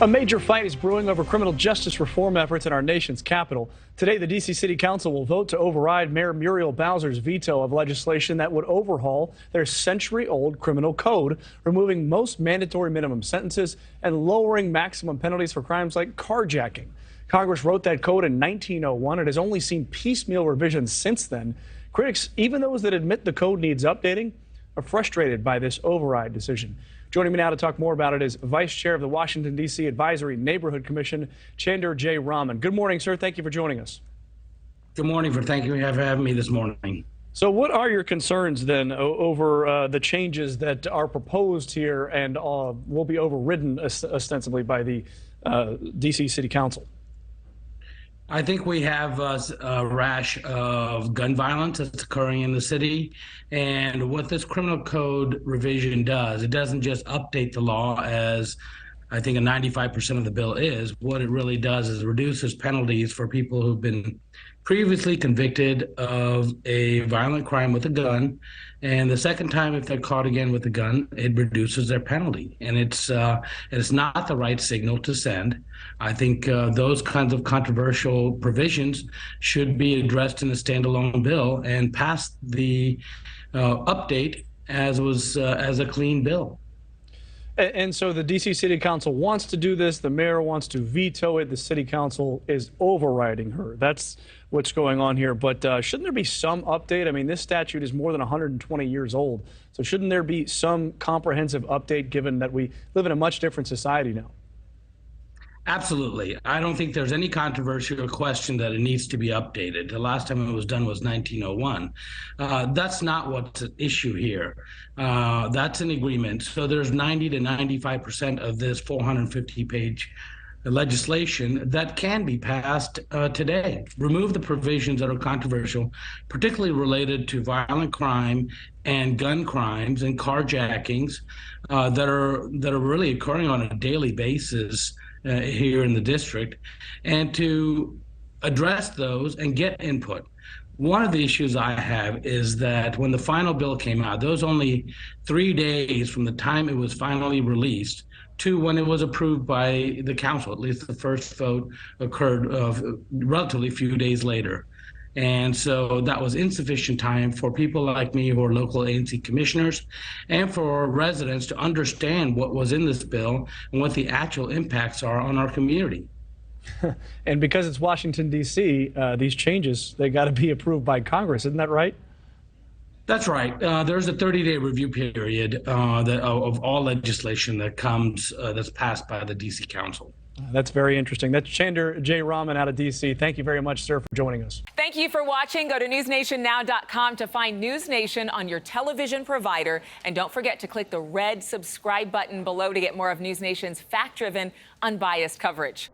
A major fight is brewing over criminal justice reform efforts in our nation's capital. Today, the D.C. City Council will vote to override Mayor Muriel Bowser's veto of legislation that would overhaul their century-old criminal code, removing most mandatory minimum sentences and lowering maximum penalties for crimes like carjacking. Congress wrote that code in 1901. It has only seen piecemeal revisions since then. Critics, even those that admit the code needs updating, are frustrated by this override decision. Joining me now to talk more about it is Vice Chair of the Washington, D.C. Advisory Neighborhood Commission, Chandra J. Raman. Good morning, sir. Thank you for joining us. Good morning. Thank you for having me this morning. So what are your concerns then over the changes that are proposed here and will be overridden ostensibly by the D.C. City Council? I think we have a rash of gun violence that's occurring in the city. And what this criminal code revision does, it doesn't just update the law as I think 95% of the bill is. What it really does is reduces penalties for people who've been previously convicted of a violent crime with a gun. And the second time, if they're caught again with a gun, it reduces their penalty. And it's not the right signal to send. I think those kinds of controversial provisions should be addressed in a standalone bill and pass the update as a clean bill. And so the D.C. City Council wants to do this. The mayor wants to veto it. The City Council is overriding her. That's what's going on here. But shouldn't there be some update? I mean, this statute is more than 120 years old. So shouldn't there be some comprehensive update given that we live in a much different society now? Absolutely. I don't think there's any controversy or question that it needs to be updated. The last time it was done was 1901. That's not what's at issue here. That's an agreement. So there's 90 to 95% of this 450-page legislation that can be passed today. Remove the provisions that are controversial, particularly related to violent crime and gun crimes and carjackings that are really occurring on a daily basis here in the district, and to address those and get input. One of the issues I have is that when the final bill came out, those only 3 days from the time it was finally released to when it was approved by the council. At least the first vote occurred relatively few days later. And so that was insufficient time for people like me who are local ANC commissioners and for residents to understand what was in this bill and what the actual impacts are on our community. And because it's Washington, D.C., these changes, they got to be approved by Congress. Isn't that right? That's right. There's a 30-day review period of all legislation that comes that's passed by the D.C. Council. That's very interesting. That's Chandra J. Raman out of D.C. Thank you very much, sir, for joining us. Thank you for watching. Go to newsnationnow.com to find NewsNation on your television provider. And don't forget to click the red subscribe button below to get more of NewsNation's fact-driven, unbiased coverage.